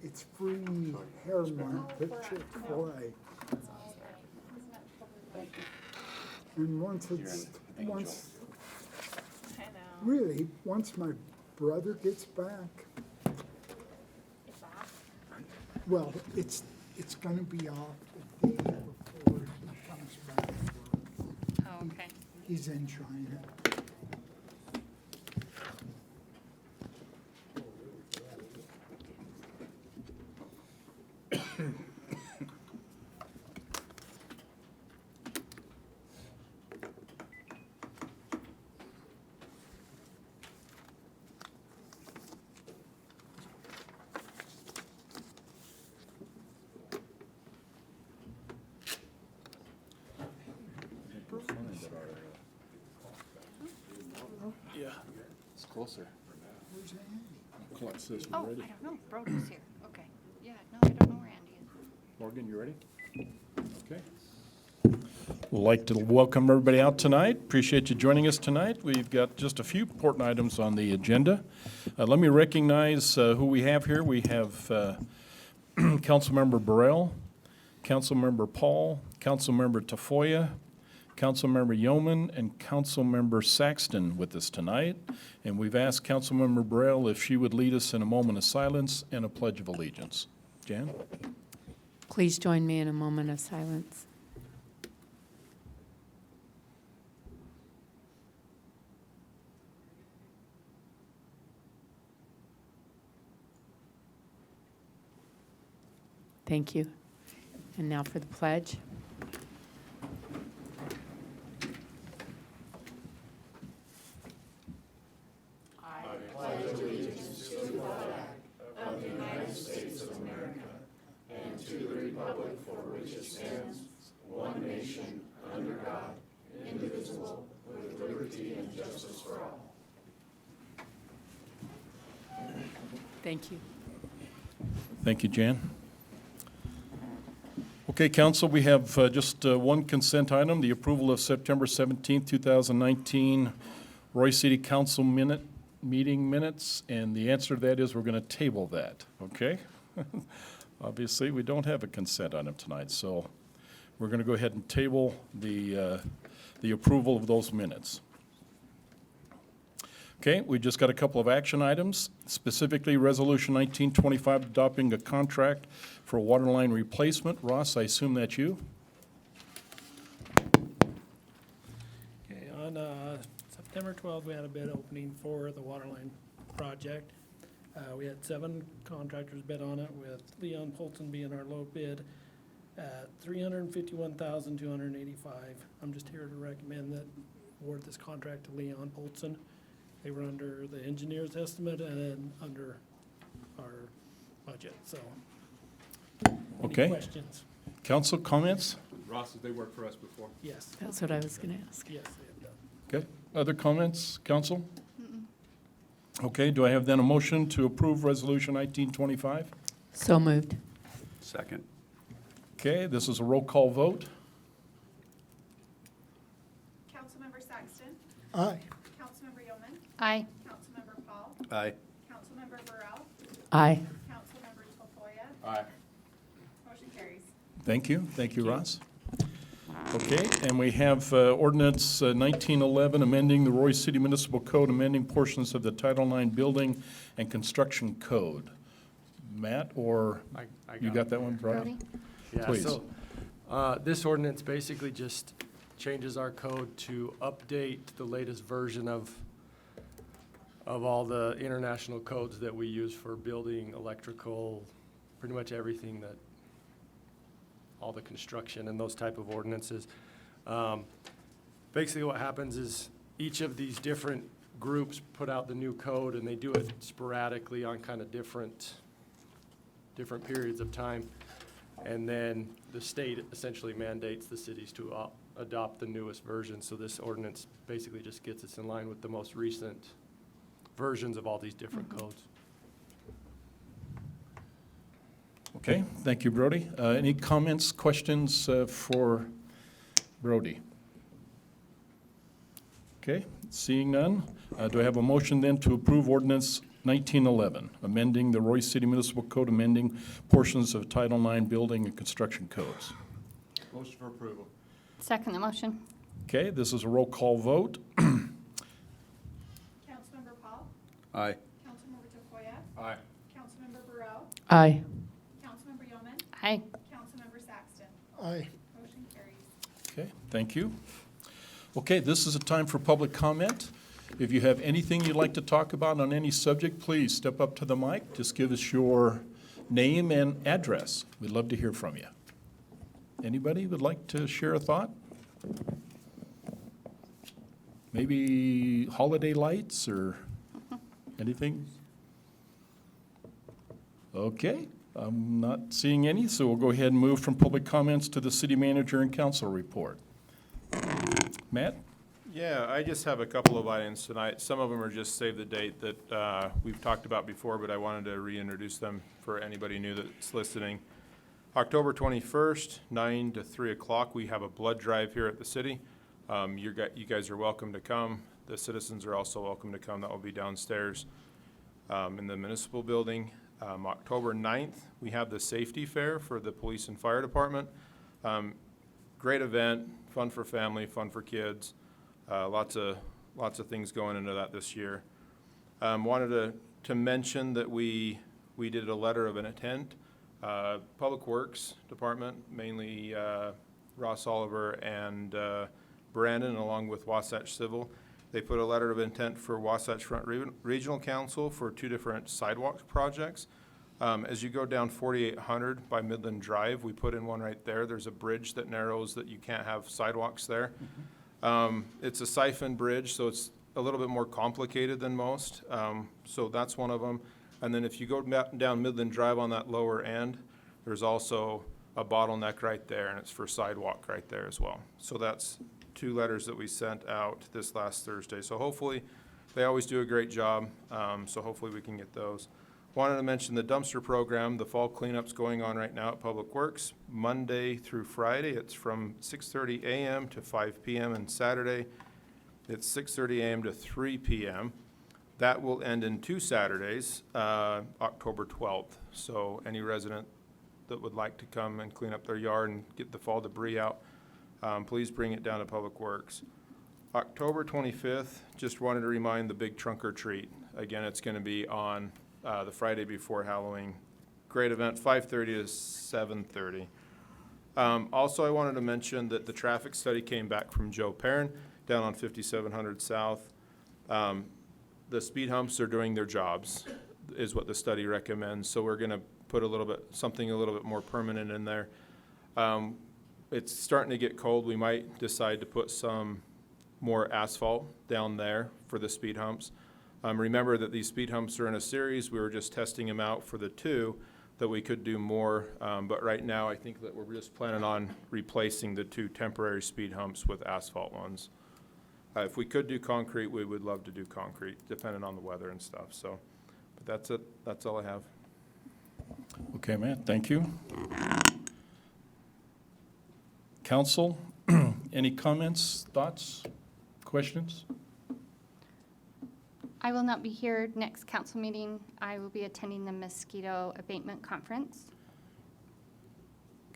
It's free hair month at Chick-fil-A. And once my brother gets back, well, it's gonna be off the day before he comes back to work. Oh, okay. He's in China. Yeah, it's closer. Where's Andy? Clock says Oh, we're ready. I don't know. Brody's here. Okay. Yeah, no, I don't know where Andy is. Morgan, you ready? Okay. We'd like to welcome everybody out tonight. Appreciate you joining us tonight. We've got just a few important items on the agenda. Let me recognize who we have here. We have Councilmember Burrell, Councilmember Paul, Councilmember Tafoya, Councilmember Yeoman, and Councilmember Saxton with us tonight. And we've asked Councilmember Burrell if she would lead us in a moment of silence and a pledge of allegiance. Jan? Please join me in a moment of silence. Thank you. And now for the pledge. Thank you. Thank you, Jan. Okay, council, we have just one consent item, the approval of September 17th, 2019 Roy City Council meeting minutes, and the answer to that is we're going to table that, okay? Obviously, we don't have a consent item tonight, so we're going to go ahead and table the approval of those minutes. Okay, we just got a couple of action items, specifically Resolution 1925 adopting a contract for water line replacement. Ross, I assume that's you? Okay, on September 12th, we had a bid opening for the water line project. We had 7 contractors bid on it, with Leon Polson being our low bid at $351,285. I'm just here to recommend that award this contract to Leon Polson. They were under the engineer's estimate and under our budget, so. Okay. Any questions? Council comments? Ross, they worked for us before. Yes, That's what I was going to ask. yes, they have done. Okay, other comments, council? Okay, do I have then a motion to approve Resolution 1925? So moved. Second. Okay, this is a roll call vote. Councilmember Saxton. Aye. Councilmember Yeoman. Aye. Councilmember Paul. Aye. Councilmember Burrell. Aye. Councilmember Tafoya. Aye. Motion carries. Thank you, Ross. Okay, and we have ordinance 1911, amending the Roy City Municipal Code, amending portions of the Title IX Building and Construction Code. Matt, or I you got that one, Brody? Yeah, Please. so, this ordinance basically just changes our code to update the latest version of all the international codes that we use for building, electrical, pretty much everything that, all the construction and those type of ordinances. Basically what happens is each of these different groups put out the new code, and they do it sporadically on kind of different periods of time. And then the state essentially mandates the cities to adopt the newest version. So this ordinance basically just gets us in line with the most recent versions of all these different codes. Okay, thank you, Brody. Any comments, questions for Brody? Okay, seeing none, do I have a motion then to approve ordinance 1911, amending the Royce City Municipal Code, amending portions of Title IX building and construction codes? Motion for approval. Second the motion. Okay, this is a roll call vote. Councilmember Paul, Aye. Councilmember Tafoya, Aye. Councilmember Burrell, Aye. Councilmember Yeoman, Aye. Councilmember Saxton. Aye. Motion carries. Okay, thank you. Okay, this is a time for public comment. If you have anything you'd like to talk about on any subject, please step up to the mic. Just give us your name and address. We'd love to hear from you. Anybody would like to share a thought? Maybe holiday lights or anything? Okay, I'm not seeing any, so we'll go ahead and move from public comments to the city manager and council report. Matt? Yeah, I just have a couple of items tonight. Some of them are just save the date that we've talked about before, but I wanted to reintroduce them for anybody new that's listening. October 21st, 9 to 3 o'clock, we have a blood drive here at the city. You guys are welcome to come. The citizens are also welcome to come. That will be downstairs in the municipal building. October 9th, we have the safety fair for the police and fire department. Great event, fun for family, fun for kids. Lots of things going into that this year. Wanted to mention that we did a letter of intent. Public Works Department, mainly Ross Oliver and Brandon, along with Wasatch Civil. They put a letter of intent for Wasatch Front Regional Council for 2 different sidewalk projects. As you go down 4800 by Midland Drive, we put in one right there. There's a bridge that narrows that you can't have sidewalks there. It's a siphon bridge, so it's a little bit more complicated than most. So that's one of them. And then if you go down Midland Drive on that lower end, there's also a bottleneck right there, and it's for sidewalk right there as well. So that's 2 letters that we sent out this last Thursday. So hopefully, they always do a great job, so hopefully we can get those. Wanted to mention the dumpster program. The fall cleanup's going on right now at Public Works, Monday through Friday. It's from 6:30 a.m. to 5 p.m. and Saturday, it's 6:30 a.m. to 3 p.m. That will end in 2 Saturdays, October 12th. So any resident that would like to come and clean up their yard and get the fall debris out, please bring it down to Public Works. October 25th, just wanted to remind the big trunk or treat. Again, it's going to be on the Friday before Halloween. Great event, 5:30 to 7:30. Also, I wanted to mention that the traffic study came back from Joe Perrin down on 5700 South. The speed humps are doing their jobs, is what the study recommends. So we're going to put something a little bit more permanent in there. It's starting to get cold. We might decide to put some more asphalt down there for the speed humps. Remember that these speed humps are in a series. We were just testing them out for the 2 that we could do more. But right now, I think that we're just planning on replacing the 2 temporary speed humps with asphalt ones. If we could do concrete, we would love to do concrete, depending on the weather and stuff. So, but that's it. That's all I have. Okay, Matt, thank you. Council, any comments, thoughts, questions? I will not be here next council meeting. I will be attending the mosquito abatement conference.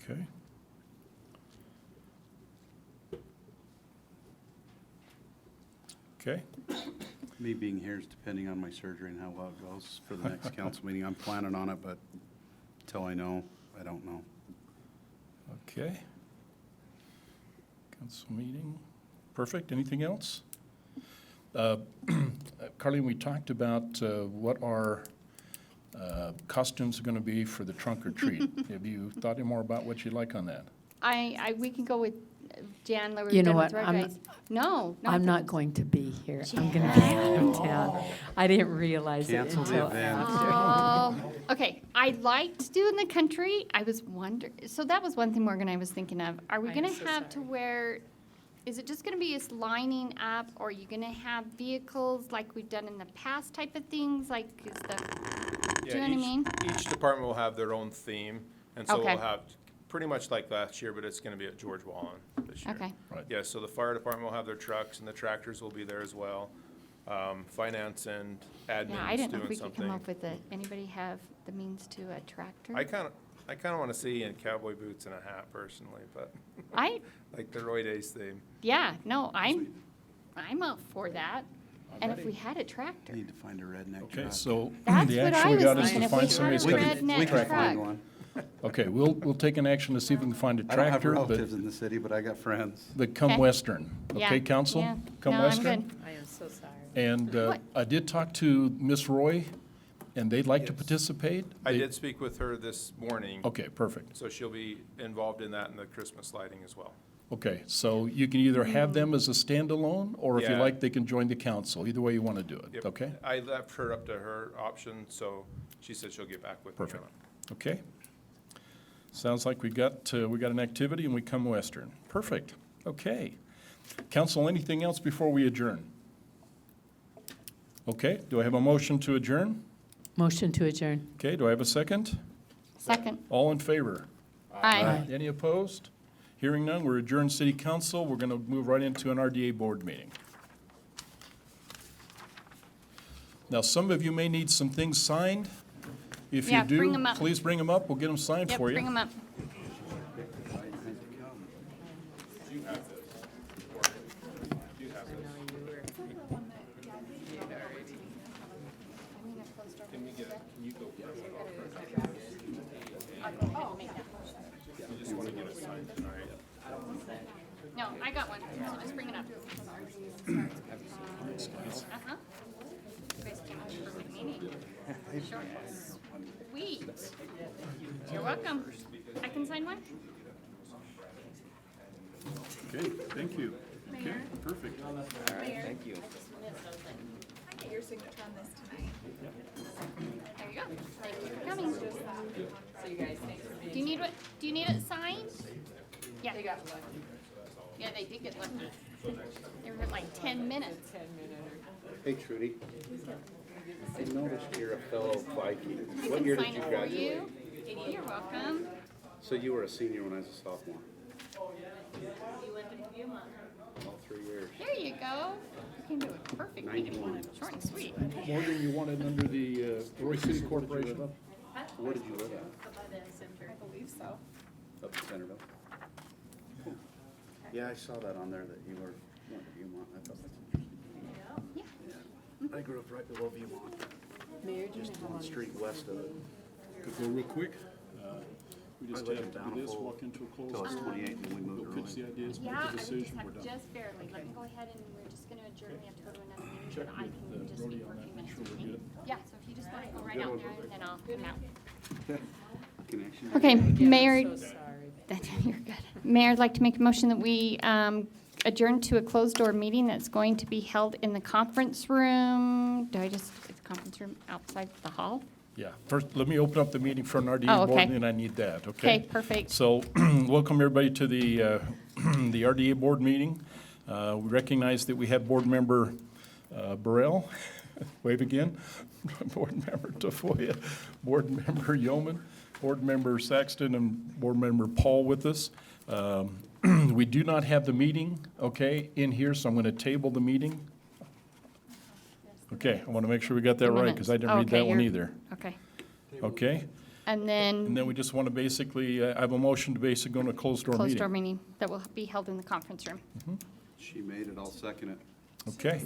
Okay. Okay, Me being here is depending on my surgery and how well it goes for the next council meeting. I'm planning on it, but until I know, I don't know. okay. Council meeting, perfect. Anything else? Carleen, we talked about what our costumes are going to be for the trunk or treat. Have you thought any more about what you'd like on that? We can go with Jan. Like we've You know done with what, road I'm- race. No. I'm not going to be here. I'm going to be out of town. I didn't realize it Cancel the until event. after. Oh, okay. I liked doing the country. I was wondering, so that was one thing, Morgan, I was thinking of. Are we I'm gonna so have to sorry. wear, is it just gonna be us lining up, or are you gonna have vehicles like we've done in the past type of things, like is the, do you know what I mean? Each department will have their own theme, and so Okay. we'll have pretty much like last year, but it's gonna be at George Wallen this year. Okay. Right. Yeah, so the fire department will have their trucks and the tractors will be there as well. Finance and Yeah, I admin's didn't know if doing we could come something. up with anybody have the means to a tractor? I kinda wanna see you in cowboy boots and a hat personally, but I, like the Roy Days theme. yeah, no, I'm up for that. And if we had a tractor, Need to find a redneck Okay, truck. so that's the what action I we was got is thinking, to if we find had somebody a who's gonna. redneck We can truck. find one. Okay, we'll take an action to see if we can find a I don't have tractor, relatives but in the city, but I got friends. come Okay. Western. Yeah, Okay, council? yeah. Come No, I'm Western? good. I am so sorry. And What? I did talk to Miss Roy, and they'd like to Yes. participate. I They- did speak with her this morning. Okay, perfect. So she'll be involved in that and the Christmas lighting as well. Okay, so you can either have them as a standalone, or if you Yeah. like, they can join the council. Either way you want to do it, Yep. okay? I left her up to her option, so she said she'll get back with me on Perfect. it. Okay. Sounds like we got an activity and we come Western. Perfect. Okay. Council, anything else before we adjourn? Okay, do I have a motion to adjourn? Motion to adjourn. Okay, do I have a second? Second. All in favor? Aye. Any opposed? Hearing none, we're adjourned city council. We're going to move right into an RDA board meeting. Now, some of you may need some things signed. If you Yeah, bring do, 'em up. please bring them up. We'll get them signed Yep, for you. bring them up. No, I got one, so just bring it up. Uh-huh. You guys came up for the meeting. Short, sweet. You're welcome. I can sign one? Okay, thank you. Okay, perfect. I get your signature on this tonight. There you go. Thank you for coming. So you guys, thanks for being. Do you need it signed? Yeah. They got lucky. Yeah, they did get lucky. They were like 10 minutes. Hey Trudy, I noticed you're a fellow Viking. I What can year sign did you it for graduate? you. You're welcome. So you were a senior when I was a sophomore? You lived in Beaumont. All 3 years. There you go. You can do it perfect. 91. Short and sweet. More than you wanted under the Roy City Corporation? Where did you live at? I believe so. Up in Centerville? Cool. Yeah, I saw that on there that you were, went to Viewmont. I thought that's interesting. Yeah. Yeah. I grew up right below Viewmont, just one street west of it. Go real quick. We I just lived have in to do this, Bountiful walk into a till I was closed. 28 and then we We'll moved pitch the early. ideas, make Yeah, the I just decision, we're have done. just barely. Let me go ahead and we're just gonna adjourn. We have to go to another meeting, Check but I with, can just Brody speak for on a few that, make minutes. sure we're okay? good. Yeah, so if you just wanna go right out there and then I'll come out. Connection. Okay, Mayor, So sorry. you're good. Mayor, I'd like to make a motion that we adjourn to a closed-door meeting that's going to be held in the conference room. Is the conference room outside the hall? Yeah, first, let me open up the meeting for an Oh, RDA board, okay. and then I need that, Okay, okay? perfect. So, welcome everybody to the, the RDA board meeting. We recognize that we have board member Burrell, wave again, board member Tafoya, board member Yeoman, board member Saxton, and board member Paul with us. We do not have the meeting, okay, in here, so I'm going to table the meeting. Okay, I want to make sure we got that right, because I didn't read Okay, that one you're- either. Okay. Okay? And And then then we just want to basically, I have a motion to basically go into a closed-door meeting. closed-door meeting that will be held in the conference room. She made it, I'll second it. Okay,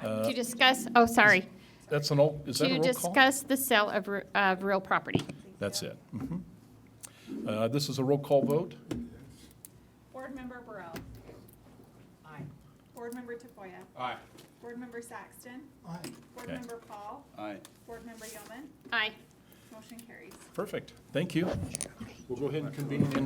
To discuss, oh, sorry, that's is that a to roll call? discuss the sale of real property. That's it. This is a roll call vote. Board Member Burrell. Aye. Board Member Tafoya. Aye. Board Member Saxton. Aye. Board Okay. Member Paul. Aye. Board Member Yeoman. Aye. Motion carries. Perfect, thank you. We'll go ahead and convene into